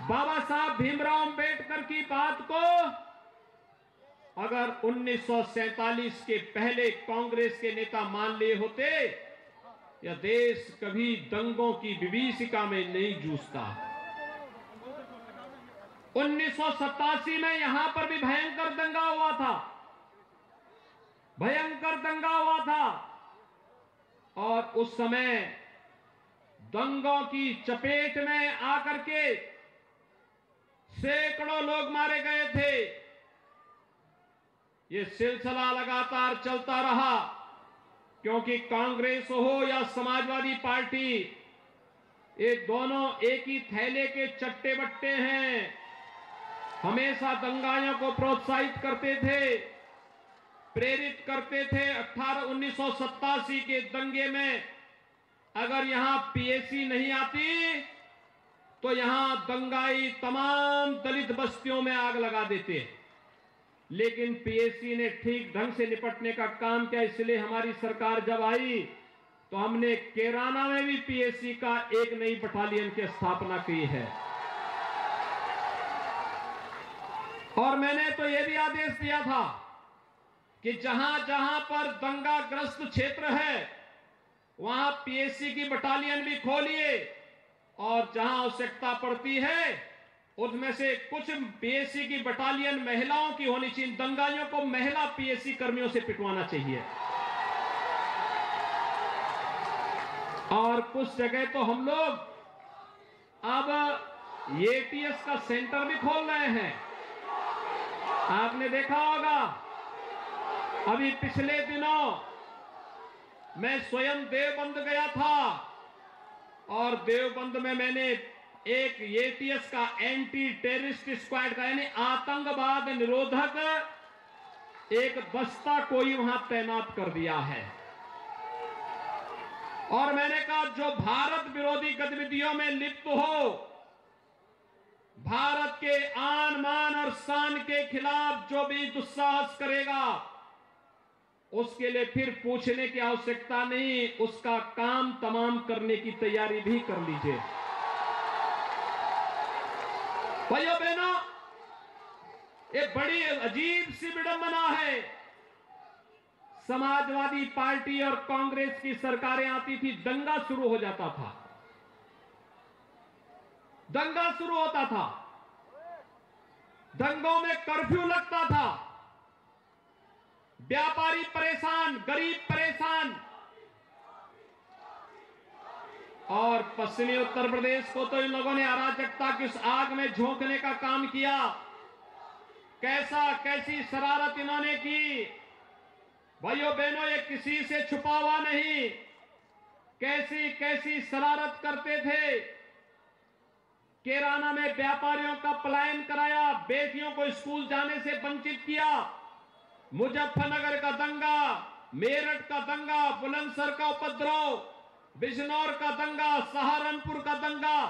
बाबा साहब भीमराव अंबेडकर की बात को अगर 1947 के पहले कांग्रेस के नेता मान लिए होते, यह देश कभी दंगों की विभीषिका में नहीं जूझता। 1987 में यहां पर भी भयंकर दंगा हुआ था, भयंकर दंगा हुआ था, और उस समय दंगों की चपेट में आकर के सैकड़ों लोग मारे गए थे। यह सिलसिला लगातार चलता रहा, क्योंकि कांग्रेस हो या समाजवादी पार्टी, ये दोनों एक ही थैले के चट्टे बट्टे हैं। हमेशा दंगाइयों को प्रोत्साहित करते थे, प्रेरित करते थे। 1987 के दंगे में अगर यहां पीएसी नहीं आती तो यहां दंगाई तमाम दलित बस्तियों में आग लगा देते, लेकिन पीएसी ने ठीक ढंग से निपटने का काम किया। इसलिए हमारी सरकार जब आई तो हमने कैराना में भी पीएसी का एक नई बटालियन की स्थापना की है। और मैंने तो यह भी आदेश दिया था कि जहां जहां पर दंगाग्रस्त क्षेत्र है वहां पीएसी की बटालियन भी खोलिए, और जहां आवश्यकता पड़ती है उनमें से कुछ पीएसी की बटालियन महिलाओं की होनी चाहिए। दंगाइयों को महिला पीएसी कर्मियों से पिटवाना चाहिए। और कुछ जगह तो हम लोग अब एटीएस का सेंटर भी खोल रहे हैं। आपने देखा होगा, अभी पिछले दिनों मैं स्वयं देवबंद गया था, और देवबंद में मैंने एक एटीएस का एंटी टेररिस्ट स्क्वाड का यानी आतंकवाद निरोधक एक दस्ता कोई वहां तैनात कर दिया है। और मैंने कहा जो भारत विरोधी गतिविधियों में लिप्त हो, भारत के आन मान और शान के खिलाफ जो भी दुस्साहस करेगा, उसके लिए फिर पूछने की आवश्यकता नहीं, उसका काम तमाम करने की तैयारी भी कर लीजिए। भाइयों बहनों, ये बड़ी अजीब सी विडंबना है। समाजवादी पार्टी और कांग्रेस की सरकारें आती थी, दंगा शुरू हो जाता था, दंगा शुरू होता था, दंगों में कर्फ्यू लगता था, व्यापारी परेशान, गरीब परेशान। और पश्चिमी उत्तर प्रदेश को तो इन लोगों ने अराजकता की उस आग में झोंकने का काम किया। कैसी शरारत इन्होंने की। भाइयों बहनों, ये किसी से छुपा हुआ नहीं, कैसी शरारत करते थे। कैराना में व्यापारियों का पलायन कराया, बेटियों को स्कूल जाने से वंचित किया। मुजफ्फरनगर का दंगा, मेरठ का दंगा, बुलंदशहर का उपद्रव, बिजनौर का दंगा, सहारनपुर का दंगा,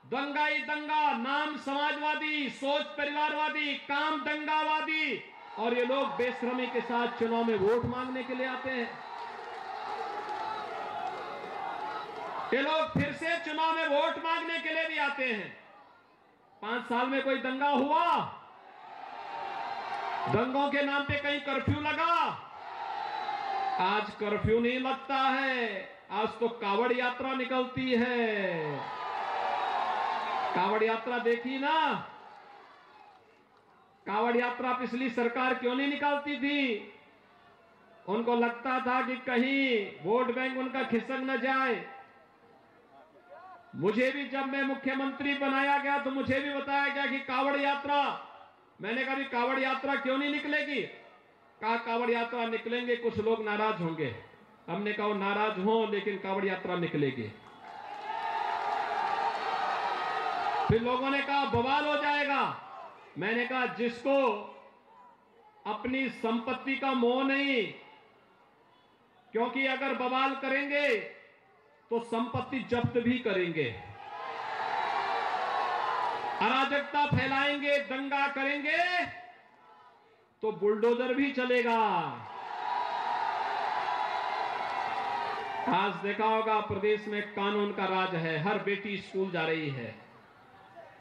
दंगाई दंगा, नाम समाजवादी, सोच परिवारवादी, काम दंगावादी, और ये लोग बेशर्मी के साथ चुनाव में वोट मांगने के लिए आते हैं। ये लोग फिर से चुनाव में वोट मांगने के लिए भी आते हैं। 5 साल में कोई दंगा हुआ? दंगों के नाम पे कहीं कर्फ्यू लगा? आज कर्फ्यू नहीं लगता है, आज तो कावड़ यात्रा निकलती है। कावड़ यात्रा देखी ना? कावड़ यात्रा पिछली सरकार क्यों नहीं निकालती थी? उनको लगता था कि कहीं वोट बैंक उनका खिसक न जाए। मुझे भी जब मैं मुख्यमंत्री बनाया गया तो मुझे भी बताया गया कि कावड़ यात्रा, मैंने कहा कावड़ यात्रा क्यों नहीं निकलेगी? कहा कावड़ यात्रा निकलेंगे, कुछ लोग नाराज होंगे। हमने कहा नाराज हो, लेकिन कावड़ यात्रा निकलेगी। फिर लोगों ने कहा बवाल हो जाएगा। मैंने कहा जिसको अपनी संपत्ति का मोह नहीं, क्योंकि अगर बवाल करेंगे तो संपत्ति जब्त भी करेंगे, अराजकता फैलाएंगे, दंगा करेंगे तो बुलडोजर भी चलेगा। आज देखा होगा प्रदेश में कानून का राज है, हर बेटी स्कूल जा रही है,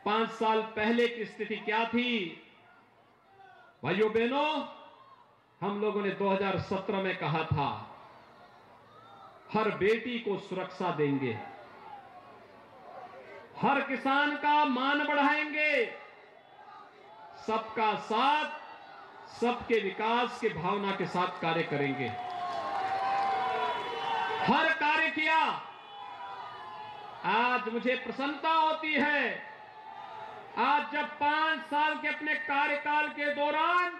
5 साल पहले की स्थिति क्या थी? भाइयों बहनों, हम लोगों ने 2017 में कहा था हर बेटी को सुरक्षा देंगे, हर किसान का मान बढ़ाएंगे, सबका साथ, सबके विकास की भावना के साथ कार्य करेंगे। हर कार्य किया। आज मुझे प्रसन्नता होती है, आज जब 5 साल के अपने कार्यकाल के दौरान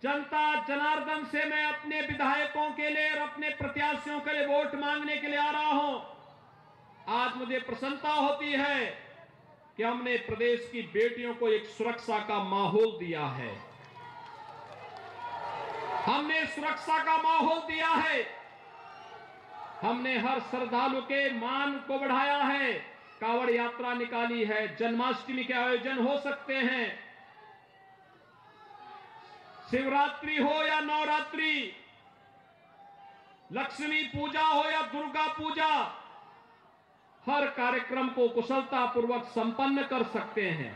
जनता जनार्दन से मैं अपने विधायकों के लिए और अपने प्रत्याशियों के लिए वोट मांगने के लिए आ रहा हूं, आज मुझे प्रसन्नता होती है कि हमने प्रदेश की बेटियों को एक सुरक्षा का माहौल दिया है। हमने सुरक्षा का माहौल दिया है। हमने हर श्रद्धालु के मान को बढ़ाया है। कांवड़ यात्रा निकाली है, जन्माष्टमी के आयोजन हो सकते हैं, शिवरात्रि हो या नवरात्रि, लक्ष्मी पूजा हो या दुर्गा पूजा, हर कार्यक्रम को कुशलतापूर्वक संपन्न कर सकते हैं।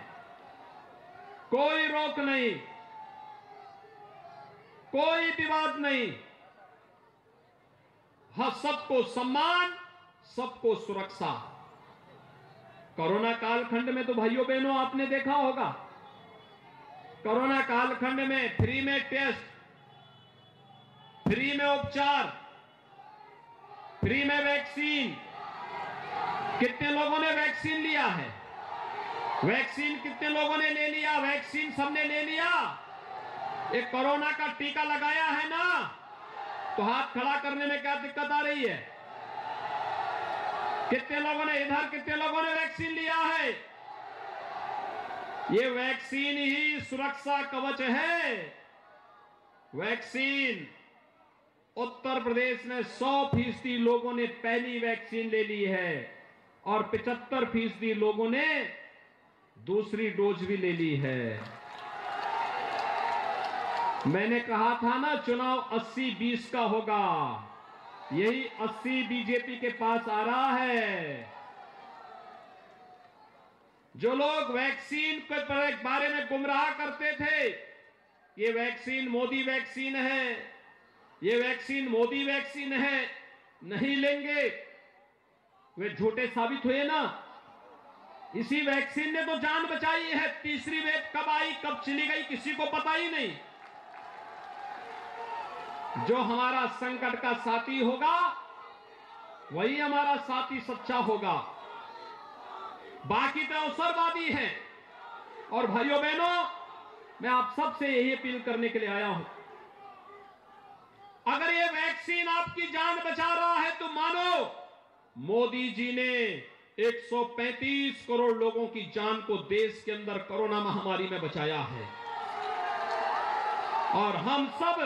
कोई रोक नहीं, कोई विवाद नहीं। हर सबको सम्मान, सबको सुरक्षा। कोरोना कालखंड में तो भाइयों बहनों आपने देखा होगा, कोरोना कालखंड में फ्री में टेस्ट, फ्री में उपचार, फ्री में वैक्सीन। कितने लोगों ने वैक्सीन लिया है? वैक्सीन कितने लोगों ने ले लिया? वैक्सीन सबने ले लिया। एक कोरोना का टीका लगाया है ना, तो हाथ खड़ा करने में क्या दिक्कत आ रही है? कितने लोगों ने इधर, कितने लोगों ने वैक्सीन लिया है? ये वैक्सीन ही सुरक्षा कवच है। वैक्सीन उत्तर प्रदेश में 100% लोगों ने पहली वैक्सीन ले ली है और 75% लोगों ने दूसरी डोज भी ले ली है। मैंने कहा था ना चुनाव 80-20 का होगा, यही 80 बीजेपी के पास आ रहा है। जो लोग वैक्सीन के बारे में गुमराह करते थे, ये वैक्सीन मोदी वैक्सीन है, ये वैक्सीन मोदी वैक्सीन है, नहीं लेंगे, वे झूठे साबित हुए ना। इसी वैक्सीन ने तो जान बचाई है। तीसरी वेव कब आई, कब चली गई, किसी को पता ही नहीं। जो हमारा संकट का साथी होगा, वही हमारा साथी सच्चा होगा। बाकी तो अवसरवादी हैं। और भाइयों बहनों, मैं आप सबसे यही अपील करने के लिए आया हूं, अगर ये वैक्सीन आपकी जान बचा रहा है तो मानो मोदी जी ने 135 करोड़ लोगों की जान को देश के अंदर कोरोना महामारी में बचाया है। और हम सब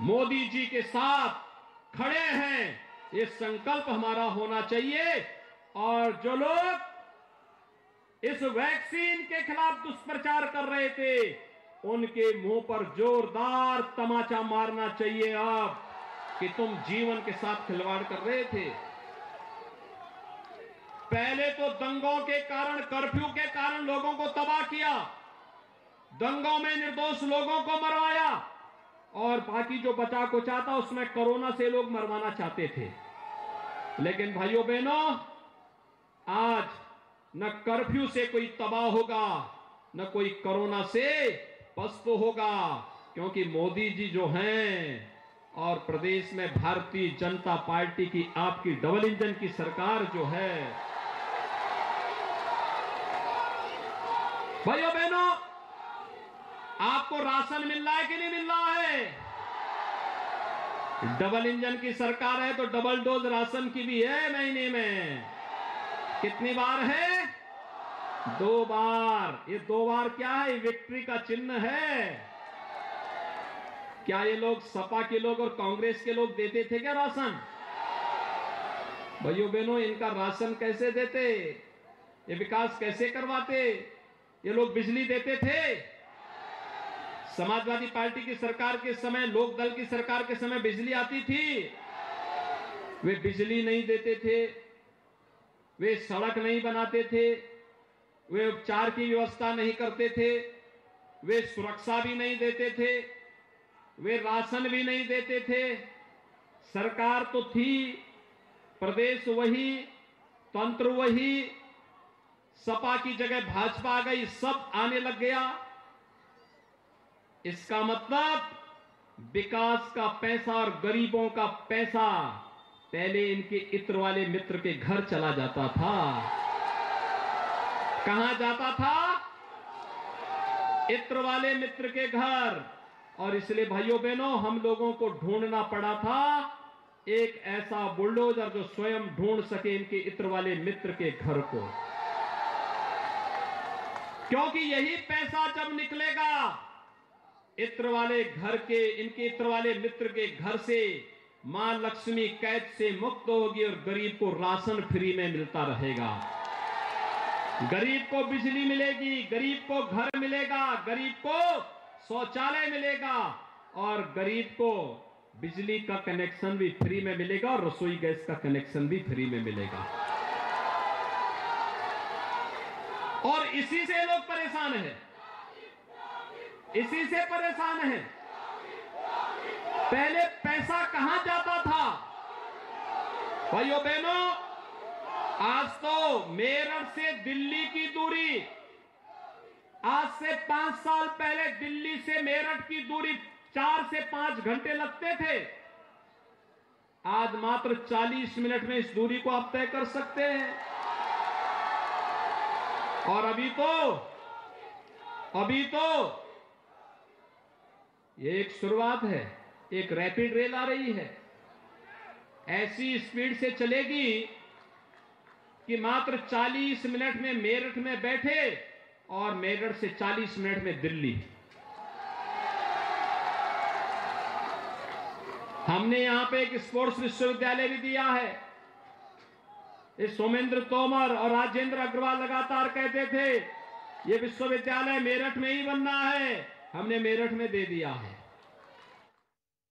मोदी जी के साथ खड़े हैं, ये संकल्प हमारा होना चाहिए। और जो लोग इस वैक्सीन के खिलाफ दुष्प्रचार कर रहे थे, उनके मुंह पर जोरदार तमाचा मारना चाहिए अब कि तुम जीवन के साथ खिलवाड़ कर रहे थे। पहले तो दंगों के कारण, कर्फ्यू के कारण लोगों को तबाह किया, दंगों में निर्दोष लोगों को मरवाया, और बाकी जो बचा कुचा था उसमें कोरोना से लोग मरवाना चाहते थे। लेकिन भाइयों बहनों, आज न कर्फ्यू से कोई तबाह होगा, न कोई कोरोना से पस्त होगा, क्योंकि मोदी जी जो हैं और प्रदेश में भारतीय जनता पार्टी की, आपकी डबल इंजन की सरकार जो है। भाइयों बहनों, आपको राशन मिल रहा है कि नहीं मिल रहा है? डबल इंजन की सरकार है तो डबल डोज राशन की भी है महीने में। कितनी बार है? 2 बार। ये 2 बार क्या है? विक्ट्री का चिन्ह है। क्या ये लोग सपा के लोग और कांग्रेस के लोग देते थे क्या राशन? भाइयों बहनों, इनका राशन कैसे देते? ये विकास कैसे करवाते? ये लोग बिजली देते थे? समाजवादी पार्टी की सरकार के समय, लोक दल की सरकार के समय बिजली आती थी, वे बिजली नहीं देते थे। वे सड़क नहीं बनाते थे, वे उपचार की व्यवस्था नहीं करते थे, वे सुरक्षा भी नहीं देते थे, वे राशन भी नहीं देते थे। सरकार तो थी, प्रदेश वही, तंत्र वही, सपा की जगह भाजपा आ गई, सब आने लग गया। इसका मतलब विकास का पैसा और गरीबों का पैसा पहले इनके इत्र वाले मित्र के घर चला जाता था। कहां जाता था? इत्र वाले मित्र के घर। और इसलिए भाइयों बहनों, हम लोगों को ढूंढना पड़ा था एक ऐसा बुलडोजर जो स्वयं ढूंढ सके इनके इत्र वाले मित्र के घर को, क्योंकि यही पैसा जब निकलेगा इत्र वाले घर के, इनके इत्र वाले मित्र के घर से, मां लक्ष्मी कैद से मुक्त होगी और गरीब को राशन फ्री में मिलता रहेगा, गरीब को बिजली मिलेगी, गरीब को घर मिलेगा, गरीब को शौचालय मिलेगा और गरीब को बिजली का कनेक्शन भी फ्री में मिलेगा और रसोई गैस का कनेक्शन भी फ्री में मिलेगा। और इसी से लोग परेशान हैं, इसी से परेशान हैं। पहले पैसा कहां जाता था? भाइयों बहनों, आज तो मेरठ से दिल्ली की दूरी, आज से 5 साल पहले दिल्ली से मेरठ की दूरी 4 से 5 घंटे लगते थे। आज मात्र 40 मिनट में इस दूरी को आप तय कर सकते हैं। और अभी तो ये एक शुरुआत है, एक रैपिड रेल आ रही है, ऐसी स्पीड से चलेगी कि मात्र 40 मिनट में मेरठ में बैठे और मेरठ से 40 मिनट में दिल्ली। हमने यहां पे एक स्पोर्ट्स विश्वविद्यालय भी दिया है। इस सोमेंद्र तोमर और राजेंद्र अग्रवाल लगातार कहते थे ये विश्वविद्यालय मेरठ में ही बनना है, हमने मेरठ में दे दिया है।